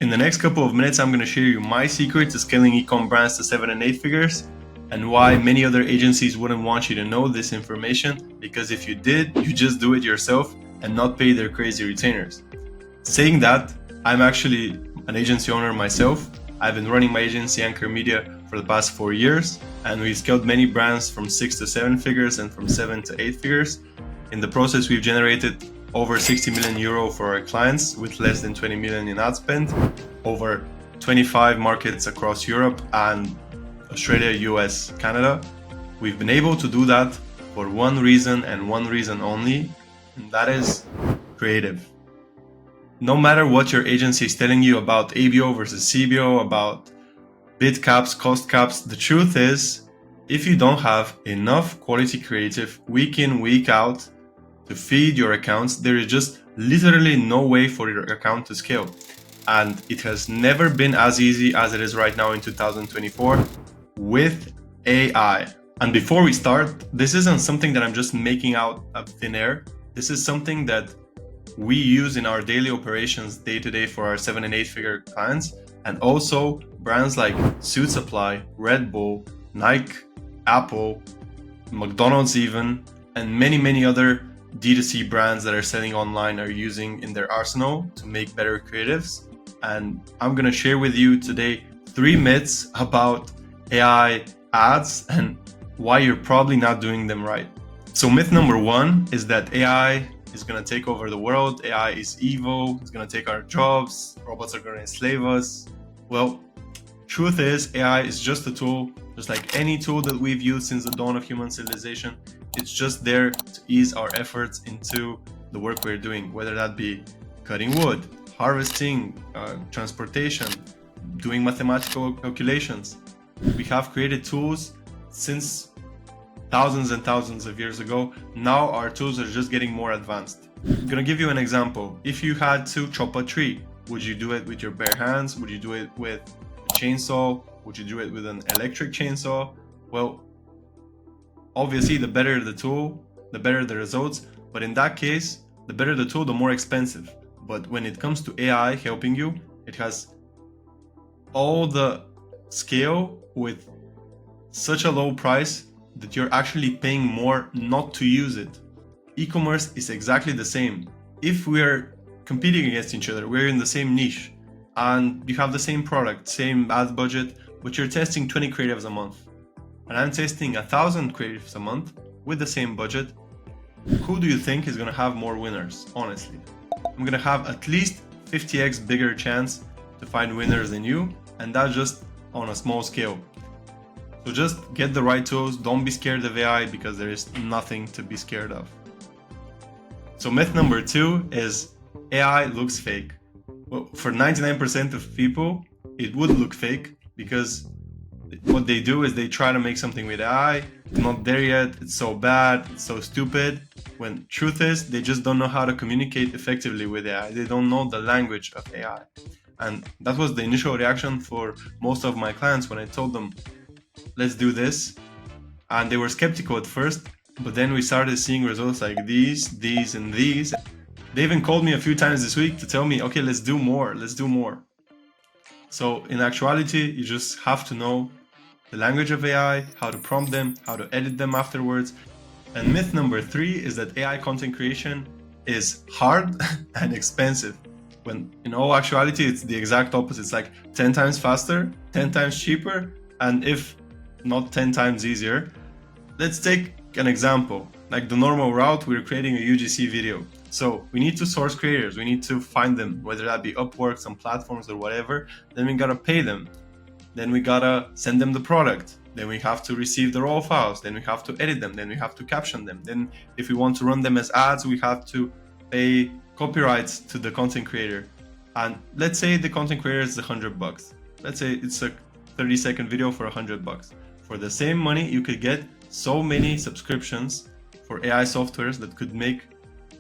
In the next couple of minutes, I'm going to share you my secret to scaling e-com brands to 7 and 8 figures, and why many other agencies wouldn't want you to know this information, because if you did, you just do it yourself and not pay their crazy retainers. Saying that, I'm actually an agency owner myself. I've been running my agency Anchor Media for the past 4 years, and we've scaled many brands from 6 to 7 figures and from 7 to 8 figures. In the process, we've generated over 60 million euro for our clients with less than 20 million in ad spend, over 25 markets across Europe and Australia, US, Canada. We've been able to do that for one reason and one reason only, and that is creative. No matter what your agency is telling you about ABO versus CBO, about bid caps, cost caps, the truth is, if you don't have enough quality creative week in, week out to feed your accounts, there is just literally no way for your account to scale. And it has never been as easy as it is right now in 2024 with AI. And before we start, this isn't something that I'm just making out of thin air. This is something that we use in our daily operations day to day for our 7 and 8 figure clients, and also brands like Suit Supply, Red Bull, Nike, Apple, McDonald's even, and many other D2C brands that are selling online are using in their arsenal to make better creatives. And I'm going to share with you today 3 myths about AI ads and why you're probably not doing them right. So myth number 1 is that AI is going to take over the world. AI is evil. It's going to take our jobs. Robots are going to enslave us. Well, truth is, AI is just a tool, just like any tool that we've used since the dawn of human civilization. It's just there to ease our efforts into the work we're doing, whether that be cutting wood, harvesting, transportation, doing mathematical calculations. We have created tools since thousands and thousands of years ago. Now our tools are just getting more advanced. I'm gonna give you an example. If you had to chop a tree, would you do it with your bare hands? Would you do it with a chainsaw? Would you do it with an electric chainsaw? Well, obviously the better the tool, the better the results. But in that case, the better the tool, the more expensive. But when it comes to AI helping you, it has all the scale with such a low price that you're actually paying more not to use it. E-commerce is exactly the same. If we're competing against each other, we're in the same niche, and you have the same product, same ad budget, but you're testing 20 creatives a month, and I'm testing 1,000 creatives a month with the same budget. Who do you think is going to have more winners? Honestly, I'm going to have at least 50x bigger chance to find winners than you, and that's just on a small scale. So just get the right tools. Don't be scared of AI, because there is nothing to be scared of. So myth number 2 is AI looks fake. Well, for 99% of people, it would look fake, because what they do is they try to make something with AI. It's not there yet. It's so bad. It's so stupid. When truth is, they just don't know how to communicate effectively with AI. They don't know the language of AI. And that was the initial reaction for most of my clients when I told them, let's do this. And they were skeptical at first, but then we started seeing results like these, and these. They even called me a few times this week to tell me, okay, let's do more. So in actuality, you just have to know the language of AI, how to prompt them, how to edit them afterwards. And myth number 3 is that AI content creation is hard and expensive, when in all actuality, it's the exact opposite. It's like 10 times faster, 10 times cheaper, and if not 10 times easier. Let's take an example. Like the normal route, we're creating a UGC video. So we need to source creators. We need to find them, whether that be Upwork, some platforms or whatever. Then we gotta pay them. Then we gotta send them the product. Then we have to receive the raw files. Then we have to edit them. Then we have to caption them. Then if we want to run them as ads, we have to pay copyrights to the content creator. And let's say the content creator is $100. Let's say it's a 30-second video for $100. For the same money, you could get so many subscriptions for AI softwares that could make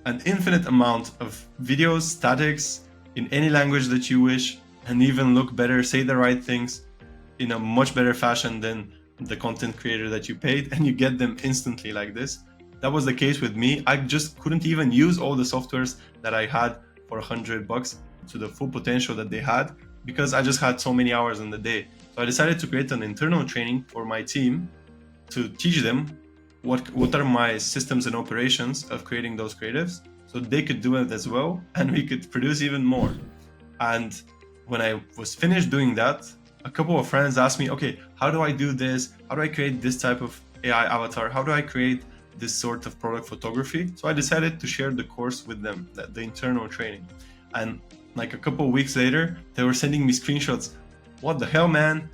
an infinite amount of videos, statics, in any language that you wish, and even look better, say the right things in a much better fashion than the content creator that you paid, and you get them instantly like this. That was the case with me. I just couldn't even use all the softwares that I had for $100 to the full potential that they had, because I just had so many hours in the day. So I decided to create an internal training for my team to teach them what are my systems and operations of creating those creatives, so they could do it as well and we could produce even more. And when I was finished doing that, a couple of friends asked me, okay, how do I do this? How do I create this type of AI avatar? How do I create this sort of product photography? So I decided to share the course with them, the internal training. And like a couple of weeks later, they were sending me screenshots. What the hell, man?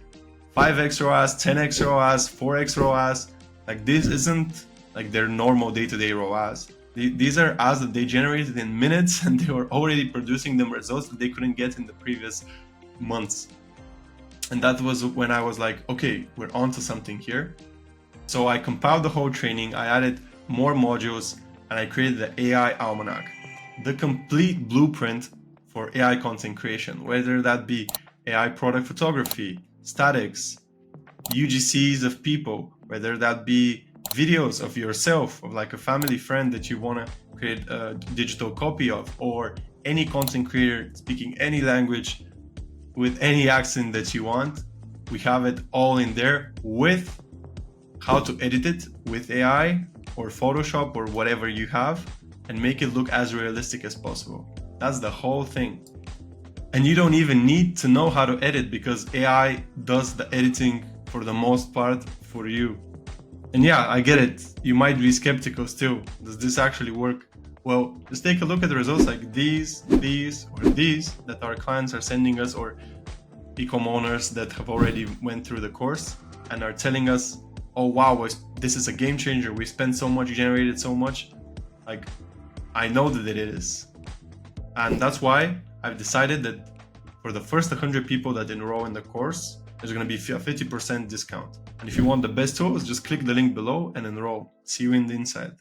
5x ROAS, 10x ROAS, 4x ROAS. Like, this isn't like their normal day-to-day ROAS. These are ads that they generated in minutes, and they were already producing them results that they couldn't get in the previous months. And that was when I was like, okay, we're onto something here. So I compiled the whole training, I added more modules, and I created the AI Almanac, the complete blueprint for AI content creation, whether that be AI product photography, statics, UGCs of people, whether that be videos of yourself, of like a family friend that you want to create a digital copy of, or any content creator speaking any language with any accent that you want. We have it all in there, with how to edit it with AI or Photoshop or whatever you have, and make it look as realistic as possible. That's the whole thing. And you don't even need to know how to edit, because AI does the editing for the most part for you. And yeah, I get it. You might be skeptical still. Does this actually work? Well, just take a look at the results like these, or these that our clients are sending us, or e-com owners that have already went through the course and are telling us, oh wow, this is a game changer. We spent so much, generated so much. Like, I know that it is. And that's why I've decided that for the first 100 people that enroll in the course, there's going to be a 50% discount. And if you want the best tools, just click the link below and enroll. See you in the inside.